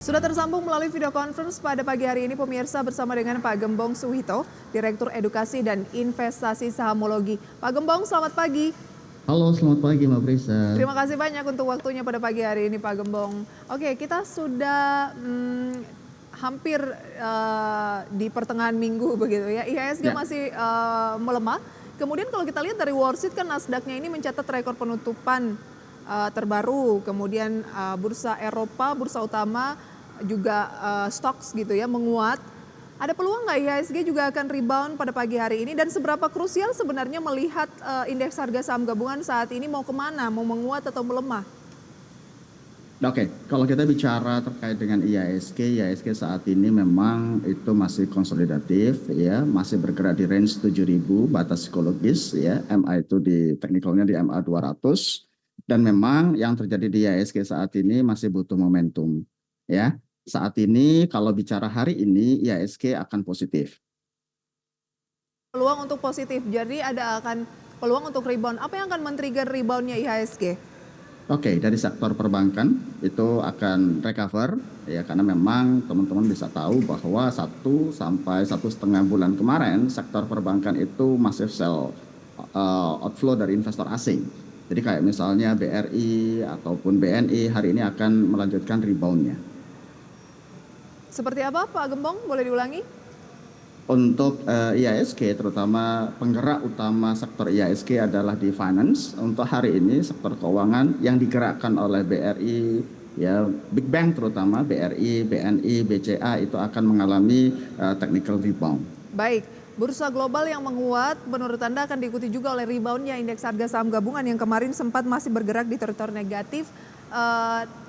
Sudah tersambung melalui video conference pada pagi hari ini pemirsa bersama dengan Pak Gembong Suhito, Direktur Edukasi dan Investasi Sahamologi. Pak Gembong, selamat pagi. Halo, selamat pagi Mbak Prisa. Terima kasih banyak untuk waktunya pada pagi hari ini Pak Gembong. Oke, kita sudah hampir di pertengahan minggu begitu ya. IHSG masih melemah. Kemudian kalau kita lihat dari Wall Street kan Nasdaq-nya ini mencatat rekor penutupan terbaru. Kemudian bursa Eropa, bursa utama juga stocks gitu ya menguat. Ada peluang nggak IHSG juga akan rebound pada pagi hari ini dan seberapa krusial sebenarnya melihat indeks harga saham gabungan saat ini mau kemana, mau menguat atau melemah? Oke, kalau kita bicara terkait dengan IHSG saat ini memang itu masih konsolidatif ya, masih bergerak di range 7.000 batas psikologis ya, MA itu di teknikalnya di MA 200 dan memang yang terjadi di IHSG saat ini masih butuh momentum ya. Saat ini kalau bicara hari ini IHSG akan positif. Peluang untuk positif, jadi akan peluang untuk rebound. Apa yang akan men-trigger reboundnya IHSG? Oke, dari sektor perbankan itu akan recover ya karena memang teman-teman bisa tahu bahwa 1 sampai 1,5 bulan kemarin sektor perbankan itu masih sell outflow dari investor asing. Jadi kayak misalnya BRI ataupun BNI hari ini akan melanjutkan reboundnya. Seperti apa Pak Gembong? Boleh diulangi? Untuk IHSG terutama penggerak utama sektor IHSG adalah di finance. Untuk hari ini sektor keuangan yang digerakkan oleh BRI, ya Big Bank terutama BRI, BNI, BCA itu akan mengalami technical rebound. Baik, bursa global yang menguat menurut Anda akan diikuti juga oleh reboundnya indeks harga saham gabungan yang kemarin sempat masih bergerak di teritori negatif.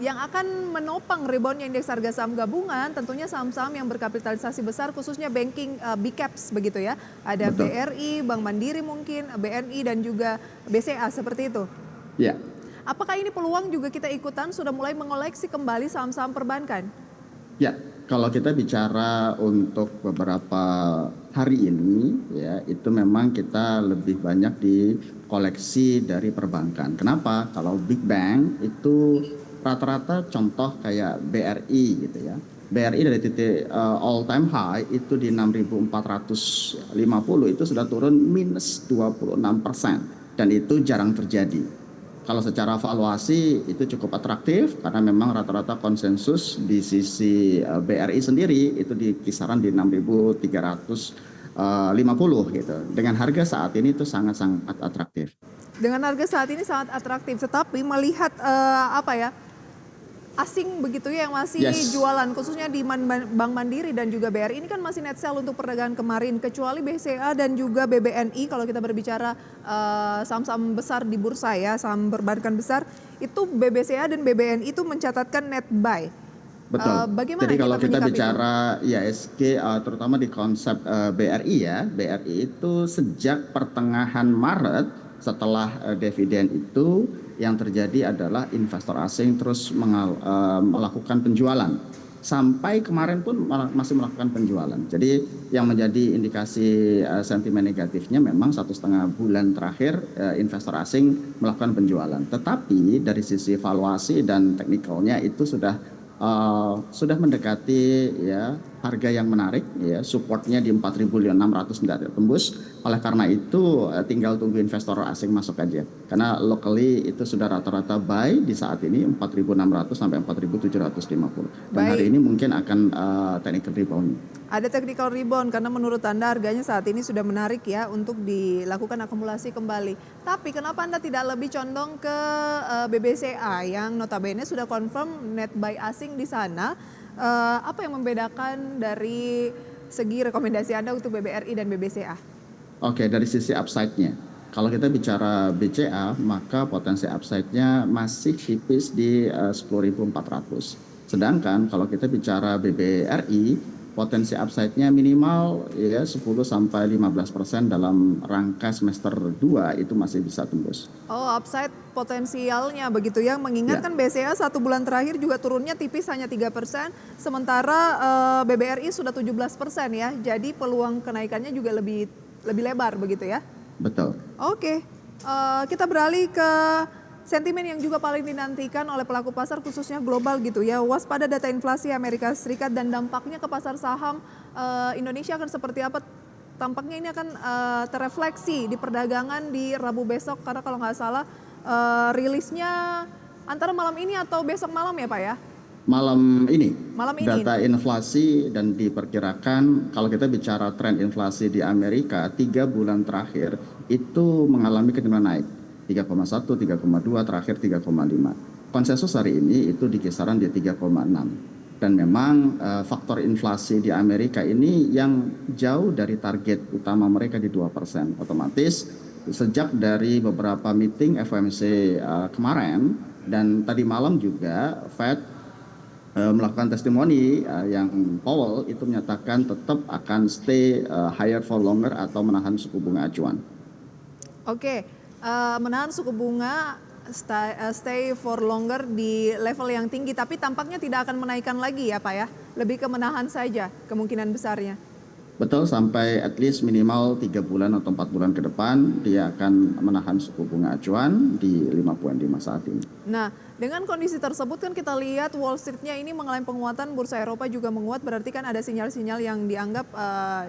Yang akan menopang reboundnya indeks harga saham gabungan tentunya saham-saham yang berkapitalisasi besar khususnya banking big caps begitu ya. Ada Betul. BRI, Bank Mandiri mungkin, BNI dan juga BCA seperti itu. Ya. Apakah ini peluang juga kita ikutan sudah mulai mengoleksi kembali saham-saham perbankan? Ya, kalau kita bicara untuk beberapa hari ini ya itu memang kita lebih banyak di koleksi dari perbankan. Kenapa? Kalau big bank itu rata-rata contoh kayak BRI gitu ya. BRI dari titik all time high itu di 6.450 itu sudah turun minus 26% dan itu jarang terjadi. Kalau secara valuasi itu cukup atraktif karena memang rata-rata konsensus di sisi BRI sendiri itu di kisaran di 6.350 gitu. Dengan harga saat ini itu sangat-sangat atraktif. Dengan harga saat ini sangat atraktif, tetapi melihat asing begitu ya yang masih jualan khususnya di Bank Mandiri dan juga BRI ini kan masih net sell untuk perdagangan kemarin kecuali BCA dan juga BBNI kalau kita berbicara saham-saham besar di bursa ya, saham perbankan besar itu BBCA dan BBNI itu mencatatkan net buy. Betul. Bagaimana jadi kalau kita bicara itu? IHSG terutama di konsep BRI ya, BRI itu sejak pertengahan Maret setelah dividen itu yang terjadi adalah investor asing terus melakukan penjualan. Sampai kemarin pun masih melakukan penjualan. Jadi yang menjadi indikasi sentimen negatifnya memang 1,5 bulan terakhir investor asing melakukan penjualan. Tetapi dari sisi valuasi dan teknikalnya itu sudah mendekati ya harga yang menarik ya, supportnya di 4.600 tidak tembus. Oleh karena itu tinggal tunggu investor asing masuk aja karena locally itu sudah rata-rata buy di saat ini 4.600 sampai 4.750 dan hari ini mungkin akan technical rebound. Ada technical rebound karena menurut Anda harganya saat ini sudah menarik ya untuk dilakukan akumulasi kembali. Tapi kenapa Anda tidak lebih condong ke BBCA yang notabene sudah confirm net buy asing di sana? Apa yang membedakan dari segi rekomendasi Anda untuk BBRI dan BBCA? Oke, dari sisi upside-nya. Kalau kita bicara BCA, maka potensi upside-nya masih tipis di 10.400. Sedangkan kalau kita bicara BBRI, potensi upside-nya minimal ya 10-15% dalam rangka semester 2 itu masih bisa tembus. Oh, upside potensialnya begitu ya. Mengingatkan BCA 1 bulan terakhir juga turunnya tipis hanya 3%, sementara BBRI sudah 17% ya. Jadi peluang kenaikannya juga lebih lebar begitu ya. Betul. Oke, kita beralih ke sentimen yang juga paling dinantikan oleh pelaku pasar khususnya global gitu ya. Waspada data inflasi Amerika Serikat dan dampaknya ke pasar saham Indonesia akan seperti apa? Tampaknya ini akan terefleksi di perdagangan di Rabu besok karena kalau nggak salah rilisnya antara malam ini atau besok malam ya Pak ya? Malam ini Malam ini. data inflasi dan diperkirakan kalau kita bicara tren inflasi di Amerika 3 bulan terakhir itu mengalami kecenderungan naik 3,1, 3,2, terakhir 3,5. Konsensus hari ini itu di kisaran di 3,6. Dan memang faktor inflasi di Amerika ini yang jauh dari target utama mereka di 2%. Otomatis sejak dari beberapa meeting FOMC kemarin dan tadi malam juga Fed melakukan testimoni yang Powell itu menyatakan tetap akan stay higher for longer atau menahan suku bunga acuan. Oke, menahan suku bunga stay for longer di level yang tinggi, tapi tampaknya tidak akan menaikkan lagi ya Pak ya, lebih ke menahan saja kemungkinan besarnya. Betul, sampai at least minimal 3 bulan atau 4 bulan ke depan dia akan menahan suku bunga acuan di 5,5 saat ini. Nah, dengan kondisi tersebut kan kita lihat Wall Street-nya ini mengalami penguatan, bursa Eropa juga menguat, berarti kan ada sinyal-sinyal yang dianggap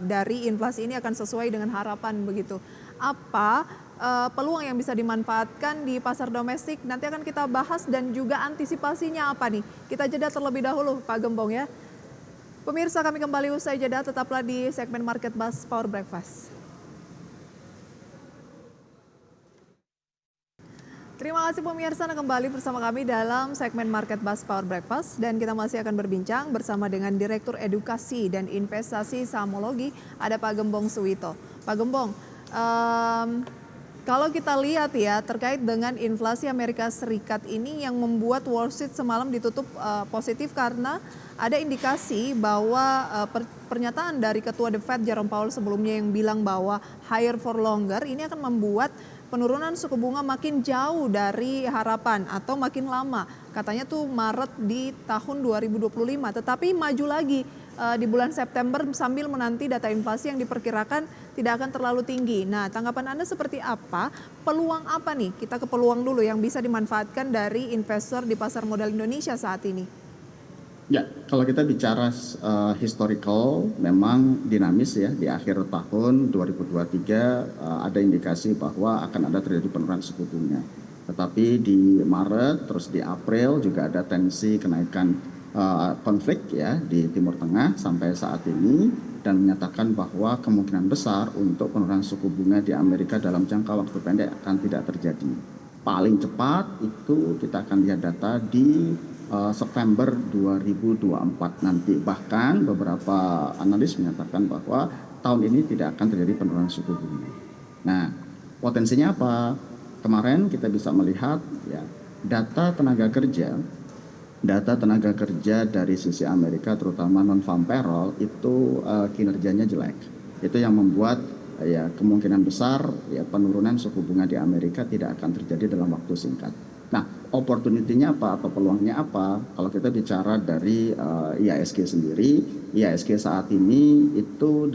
dari inflasi ini akan sesuai dengan harapan begitu. Apa peluang yang bisa dimanfaatkan di pasar domestik? Nanti akan kita bahas dan juga antisipasinya apa nih? Kita jeda terlebih dahulu Pak Gembong ya. Pemirsa, kami kembali usai jeda, tetaplah di segmen Market Buzz Power Breakfast. Terima kasih pemirsa, Anda kembali bersama kami dalam segmen Market Buzz Power Breakfast dan kita masih akan berbincang bersama dengan Direktur Edukasi dan Investasi Sahamologi, ada Pak Gembong Suwito. Pak Gembong, kalau kita lihat ya terkait dengan inflasi Amerika Serikat ini yang membuat Wall Street semalam ditutup positif karena ada indikasi bahwa pernyataan dari Ketua The Fed Jerome Powell sebelumnya yang bilang bahwa higher for longer ini akan membuat penurunan suku bunga makin jauh dari harapan atau makin lama. Katanya tuh Maret di tahun 2025, tetapi maju lagi di bulan September sambil menanti data inflasi yang diperkirakan tidak akan terlalu tinggi. Nah, tanggapan Anda seperti apa? Peluang apa nih? Kita ke peluang dulu yang bisa dimanfaatkan dari investor di pasar modal Indonesia saat ini. Ya, kalau kita bicara historical memang dinamis ya di akhir tahun 2023 ada indikasi bahwa akan ada terjadi penurunan suku bunga. Tetapi di Maret terus di April juga ada tensi kenaikan konflik ya di Timur Tengah sampai saat ini dan menyatakan bahwa kemungkinan besar untuk penurunan suku bunga di Amerika dalam jangka waktu pendek akan tidak terjadi. Paling cepat itu kita akan lihat data di September 2024 nanti. Bahkan beberapa analis menyatakan bahwa tahun ini tidak akan terjadi penurunan suku bunga. Nah, potensinya apa? Kemarin kita bisa melihat ya data tenaga kerja dari sisi Amerika terutama non-farm payroll itu kinerjanya jelek. Itu yang membuat ya kemungkinan besar ya penurunan suku bunga di Amerika tidak akan terjadi dalam waktu singkat. Nah, opportunity-nya apa atau peluangnya apa? Kalau kita bicara dari IHSG sendiri, IHSG saat ini itu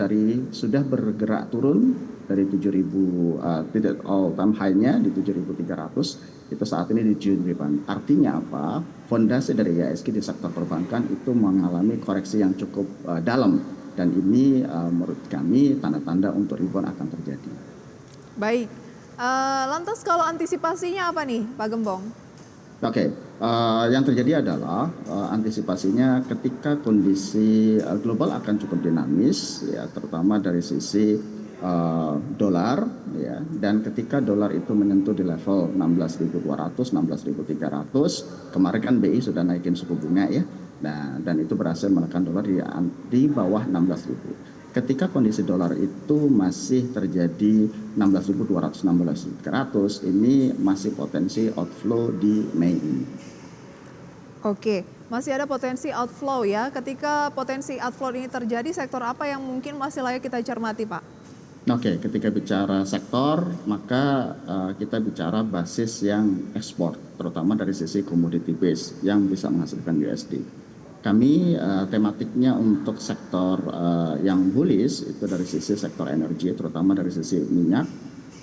sudah bergerak turun dari 7.000 titik all time high-nya di 7.300 itu saat ini di 7.000. Artinya apa? Fondasi dari IHSG di sektor perbankan itu mengalami koreksi yang cukup dalam dan ini menurut kami tanda-tanda untuk rebound akan terjadi. Baik. Lantas kalau antisipasinya apa nih Pak Gembong? Oke, yang terjadi adalah antisipasinya ketika kondisi global akan cukup dinamis, ya, terutama dari sisi dolar, ya, dan ketika dolar itu menyentuh di level 16.200, 16.300, kemarin kan BI sudah naikin suku bunga ya, nah, dan itu berhasil menekan dolar di bawah 16.000. Ketika kondisi dolar itu masih terjadi 16.200, 16.300, ini masih potensi outflow di Mei ini. Oke, masih ada potensi outflow ya. Ketika potensi outflow ini terjadi, sektor apa yang mungkin masih layak kita cermati, Pak? Oke, ketika bicara sektor, maka kita bicara basis yang ekspor, terutama dari sisi commodity base yang bisa menghasilkan USD. Kami tematiknya untuk sektor yang bullish itu dari sisi sektor energi, terutama dari sisi minyak,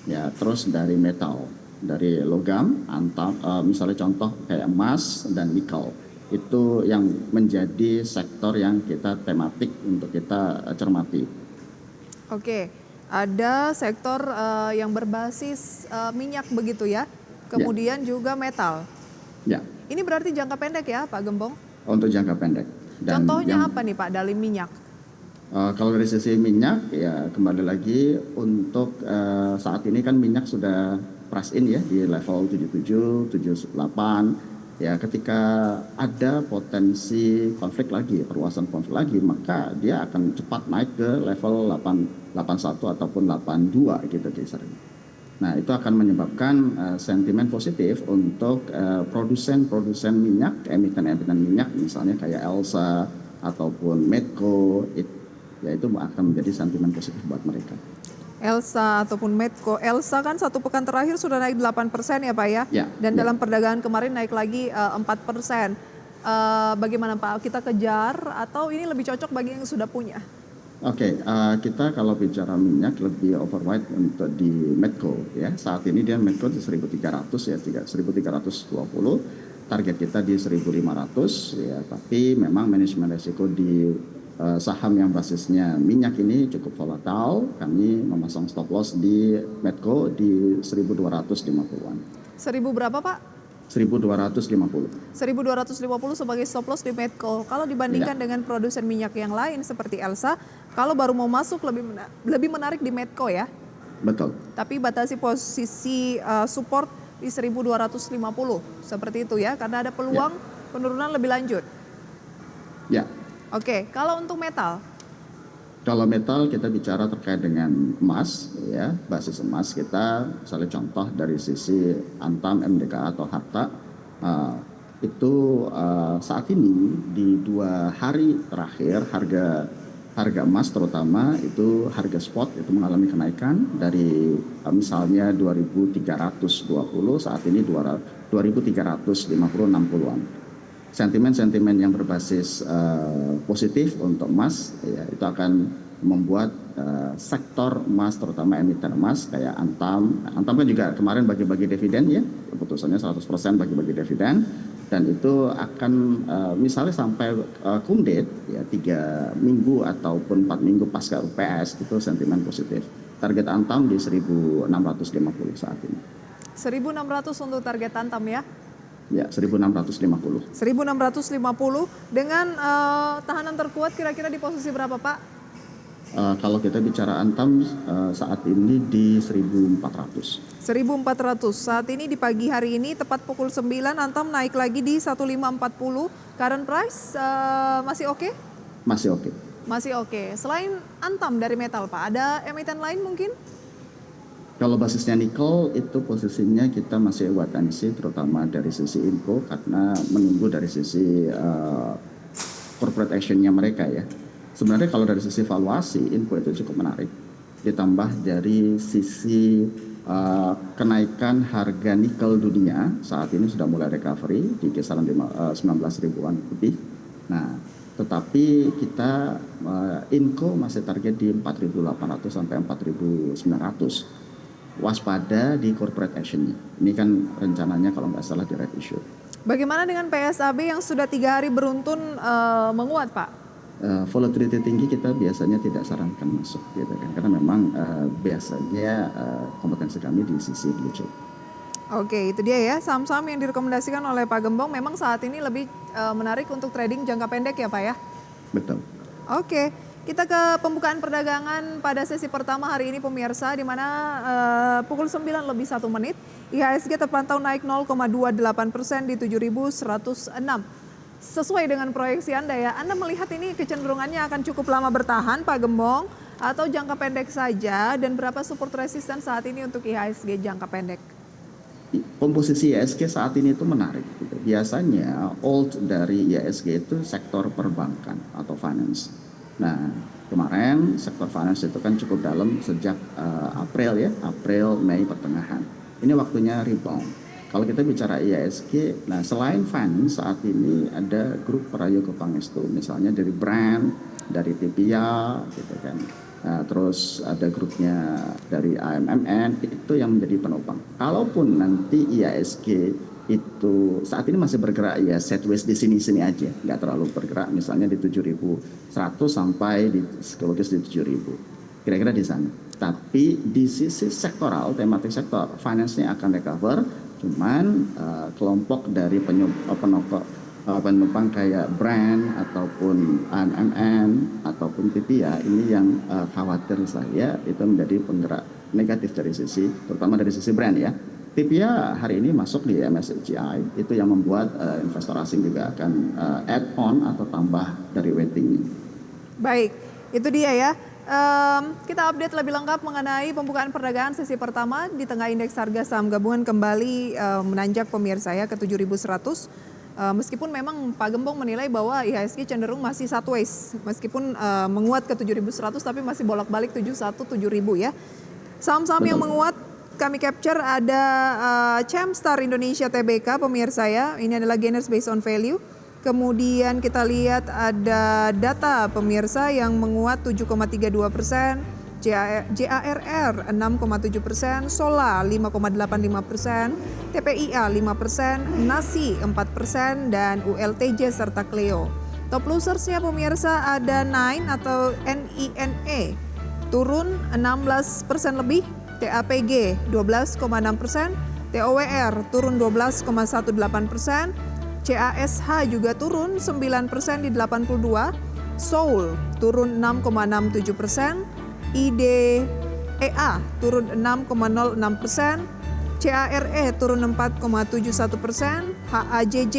ya, terus dari metal. dari logam, antam, misalnya contoh kayak emas dan nikel. Itu yang menjadi sektor yang kita tematik untuk kita cermati. Oke, ada sektor yang berbasis minyak begitu ya, Ya, kemudian juga metal. ya, Ini berarti jangka pendek ya Pak Gembong? untuk jangka pendek. Dan Contohnya yang apa nih Pak dari minyak? kalau dari sisi minyak ya kembali lagi untuk saat ini kan minyak sudah price in ya di level 77, 78. Ya ketika ada potensi konflik lagi, perluasan konflik lagi, maka dia akan cepat naik ke level 81 ataupun 82 gitu kisarannya. Nah, itu akan menyebabkan sentimen positif untuk produsen-produsen minyak, emiten-emiten minyak misalnya kayak Elsa ataupun Medco, ya itu akan menjadi sentimen positif buat mereka. Elsa ataupun Medco. Elsa kan satu pekan terakhir sudah naik 8% ya Pak ya? Ya, Dan ya. dalam perdagangan kemarin naik lagi 4%. Bagaimana Pak? Kita kejar atau ini lebih cocok bagi yang sudah punya? Oke, kita kalau bicara minyak lebih overweight untuk di Medco ya. Saat ini dia Medco di 1.300 ya, 1.320. Target kita di 1.500 ya, tapi memang manajemen risiko di saham yang basisnya minyak ini cukup volatile. Kami memasang stop loss di Medco di 1.250-an. 1000 berapa Pak? 1.250. 1.250 sebagai stop loss di Medco. Kalau dibandingkan Ya, dengan produsen minyak yang lain seperti Elsa, kalau baru mau masuk lebih menarik di Medco ya. betul. Tapi batasi posisi support di 1.250 seperti itu ya, karena ada Ya, peluang penurunan lebih lanjut. ya. Oke, kalau untuk metal, Kalau metal kita bicara terkait dengan emas, ya basis emas kita, misalnya contoh dari sisi Antam, MDK atau Harta, itu saat ini di 2 hari terakhir harga emas terutama itu harga spot itu mengalami kenaikan dari misalnya 2.320 saat ini 2.350 60-an. Sentimen-sentimen yang berbasis positif untuk emas ya itu akan membuat sektor emas terutama emiten emas kayak Antam kan juga kemarin bagi-bagi dividen ya, keputusannya 100% bagi-bagi dividen, dan itu akan misalnya sampai kumdet ya 3 minggu ataupun 4 minggu pasca UPS itu sentimen positif. Target Antam di 1.650 saat ini. 1.600 untuk target Antam ya. Ya, 1.650. 1.650 dengan tahanan terkuat kira-kira di posisi berapa Pak? Kalau kita bicara Antam saat ini di 1.400. 1.400. Saat ini di pagi hari ini tepat pukul 9 Antam naik lagi di 1.540. Current price masih oke? Masih oke. Masih oke. Selain Antam dari metal Pak, ada emiten lain mungkin? Kalau basisnya nikel itu posisinya kita masih wait and see terutama dari sisi info karena menunggu dari sisi corporate actionnya mereka ya. Sebenarnya kalau dari sisi valuasi info itu cukup menarik. Ditambah dari sisi kenaikan harga nikel dunia saat ini sudah mulai recovery di kisaran 19 ribuan lebih. Nah, tetapi kita Inco masih target di 4.800 sampai 4.900. Waspada di corporate actionnya. Ini kan rencananya kalau nggak salah di right issue. Bagaimana dengan PSAB yang sudah 3 hari beruntun menguat Pak? Volatility tinggi kita biasanya tidak sarankan masuk gitu kan, karena memang biasanya kompetensi kami di sisi blue chip. Oke, itu dia ya saham-saham yang direkomendasikan oleh Pak Gembong memang saat ini lebih menarik untuk trading jangka pendek ya Pak ya? Betul. Oke, kita ke pembukaan perdagangan pada sesi pertama hari ini pemirsa, di mana pukul 9 lebih 1 menit IHSG terpantau naik 0,28% di 7.106. Sesuai dengan proyeksi Anda ya, Anda melihat ini kecenderungannya akan cukup lama bertahan Pak Gembong atau jangka pendek saja, dan berapa support resisten saat ini untuk IHSG jangka pendek? Komposisi IHSG saat ini itu menarik. Gitu. Biasanya old dari IHSG itu sektor perbankan atau finance. Nah, kemarin sektor finance itu kan cukup dalam sejak April ya, April, Mei pertengahan. Ini waktunya rebound. Kalau kita bicara IHSG, nah selain finance saat ini ada grup Prayogo Pangestu, misalnya dari brand, dari TPA, gitu kan. terus ada grupnya dari AMMN, itu yang menjadi penopang. Kalaupun nanti IHSG itu saat ini masih bergerak ya sideways di sini-sini aja, nggak terlalu bergerak, misalnya di 7.100 sampai di psikologis di 7.000, kira-kira di sana. Tapi di sisi sektoral, tematik sektor, finance-nya akan recover, cuman kelompok dari penumpang kayak brand ataupun AMMN ataupun PPA ini yang khawatir saya itu menjadi penggerak negatif dari sisi, terutama dari sisi brand ya. PPA hari ini masuk di MSCI, itu yang membuat investor asing juga akan add on atau tambah dari weighting. Baik, itu dia ya. Kita update lebih lengkap mengenai pembukaan perdagangan sesi pertama di tengah indeks harga saham gabungan kembali menanjak pemirsa ya ke 7.100. Meskipun memang Pak Gembong menilai bahwa IHSG cenderung masih sideways, meskipun menguat ke 7.100 tapi masih bolak-balik 71 7.000 ya. Saham-saham yang menguat kami capture ada Chamstar Indonesia Tbk pemirsa ya, ini adalah gainers based on value. Kemudian kita lihat ada data pemirsa yang menguat 7,32%, JARR 6,7%, Sola 5,85%, TPIA 5%, Nasi 4%, dan ULTJ serta Clio. Top losersnya pemirsa ada Nine atau NINE turun 16% lebih, TAPG 12,6%, TOWR turun 12,18%, CASH juga turun 9% di 82, Soul turun 6,67%, IDEA turun 6,06%, CARE turun 4,71%, HAJJ,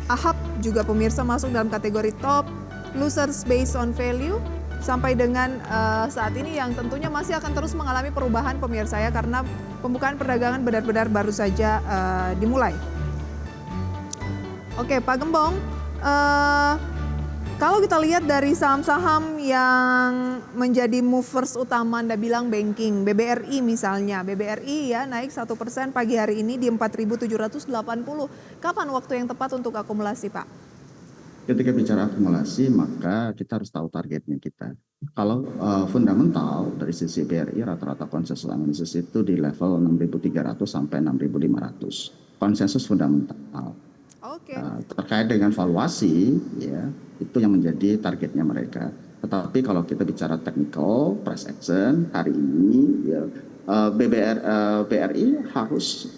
AHAP juga pemirsa masuk dalam kategori top losers based on value. Sampai dengan saat ini yang tentunya masih akan terus mengalami perubahan pemirsa ya, karena pembukaan perdagangan benar-benar baru saja dimulai. Oke Pak Gembong, kalau kita lihat dari saham-saham yang menjadi movers utama, Anda bilang banking, BBRI misalnya, BBRI ya naik 1% pagi hari ini di 4.780. Kapan waktu yang tepat untuk akumulasi Pak? Ketika bicara akumulasi, maka kita harus tahu targetnya kita. Kalau fundamental dari sisi BRI, rata-rata konsensus analisis itu di level 6.300 sampai 6.500. Konsensus fundamental. Oke. Terkait dengan valuasi, ya itu yang menjadi targetnya mereka. Tetapi kalau kita bicara technical, price action, hari ini ya, BRI harus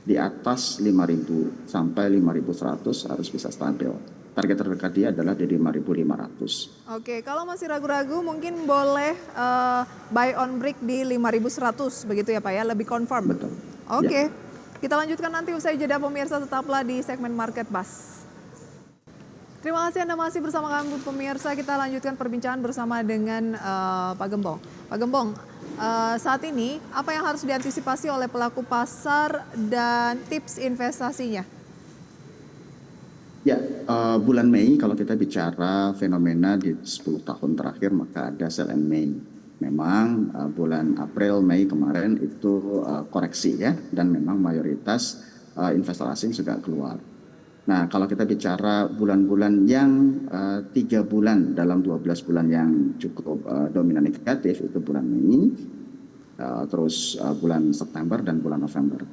di atas 5.000 sampai 5.100 harus bisa stabil. Target terdekat dia adalah di 5.500. Oke, kalau masih ragu-ragu mungkin boleh buy on break di 5.100 begitu ya Pak ya, lebih confirm. Betul. Oke, Ya. kita lanjutkan nanti usai jeda pemirsa, tetaplah di segmen Market Buzz. Terima kasih Anda masih bersama kami pemirsa, kita lanjutkan perbincangan bersama dengan Pak Gembong. Pak Gembong, saat ini apa yang harus diantisipasi oleh pelaku pasar dan tips investasinya? Ya, bulan Mei kalau kita bicara fenomena di 10 tahun terakhir maka ada sell and May. Memang bulan April, Mei kemarin itu koreksi ya, dan memang mayoritas investor asing juga keluar. Nah, kalau kita bicara bulan-bulan yang 3 bulan dalam 12 bulan yang cukup dominan negatif itu bulan Mei, terus bulan September dan bulan November.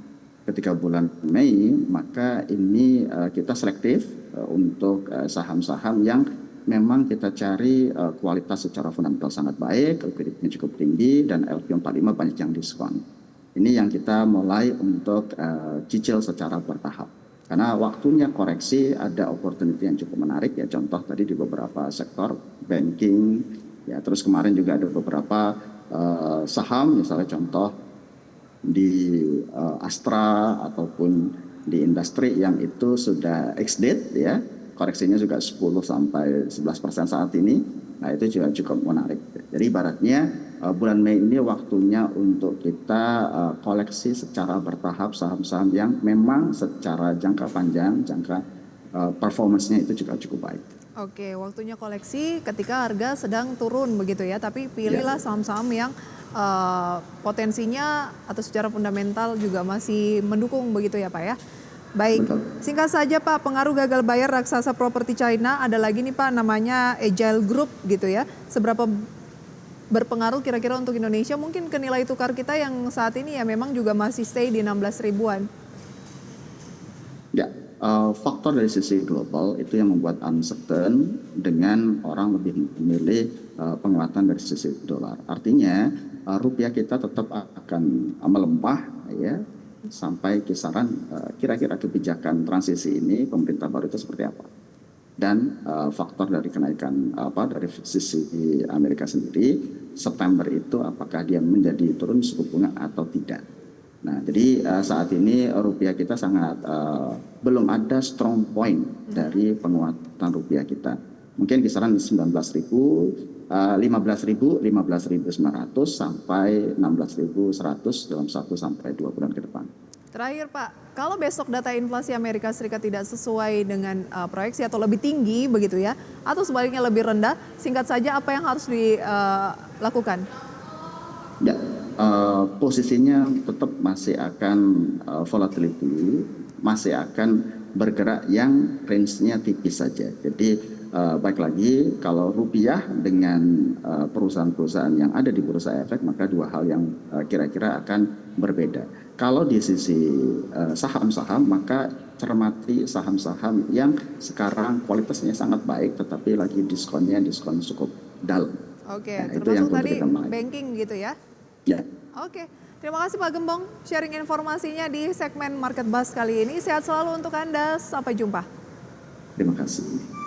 Ketika bulan Mei, maka ini kita selektif untuk saham-saham yang memang kita cari kualitas secara fundamental sangat baik, liquidity-nya cukup tinggi, dan LQ45 banyak yang diskon. Ini yang kita mulai untuk cicil secara bertahap. Karena waktunya koreksi, ada opportunity yang cukup menarik ya, contoh tadi di beberapa sektor, banking, ya terus kemarin juga ada beberapa saham, misalnya contoh di Astra ataupun di industri yang itu sudah ex-date ya, koreksinya juga 10 sampai 11% saat ini. Nah, itu juga cukup menarik. Jadi ibaratnya bulan Mei ini waktunya untuk kita koleksi secara bertahap saham-saham yang memang secara jangka panjang, performance-nya itu juga cukup baik. Oke, waktunya koleksi ketika harga sedang turun begitu ya, tapi pilihlah saham-saham yang potensinya atau secara fundamental juga masih mendukung begitu ya Pak ya. Baik, singkat saja Pak, pengaruh gagal bayar raksasa properti China, ada lagi nih Pak namanya Agile Group gitu ya. Seberapa berpengaruh kira-kira untuk Indonesia mungkin ke nilai tukar kita yang saat ini ya memang juga masih stay di 16 ribuan? Ya, faktor dari sisi global itu yang membuat uncertain dengan orang lebih memilih penguatan dari sisi dolar. Artinya rupiah kita tetap akan melemah ya sampai kisaran kira-kira kebijakan transisi ini pemerintah baru itu seperti apa. Dan faktor dari kenaikan dari sisi Amerika sendiri September itu apakah dia menjadi turun suku bunga atau tidak. Nah, jadi saat ini rupiah kita sangat belum ada strong point dari penguatan rupiah kita. Mungkin kisaran 19.000, 15.000, 15.900 sampai 16.100 dalam 1 sampai 2 bulan ke depan. Terakhir Pak, kalau besok data inflasi Amerika Serikat tidak sesuai dengan proyeksi atau lebih tinggi begitu ya, atau sebaliknya lebih rendah, singkat saja apa yang harus dilakukan? Ya, posisinya tetap masih akan volatility, masih akan bergerak yang range-nya tipis saja. Jadi baik lagi kalau rupiah dengan perusahaan-perusahaan yang ada di bursa efek, maka dua hal yang kira-kira akan berbeda. Kalau di sisi saham-saham, maka cermati saham-saham yang sekarang kualitasnya sangat baik, tetapi lagi diskon cukup dalam. Oke, Nah, itu termasuk yang perlu tadi kita mulai. banking gitu ya? Ya. Oke, terima kasih Pak Gembong sharing informasinya di segmen Market Buzz kali ini. Sehat selalu untuk Anda, sampai jumpa. Terima kasih.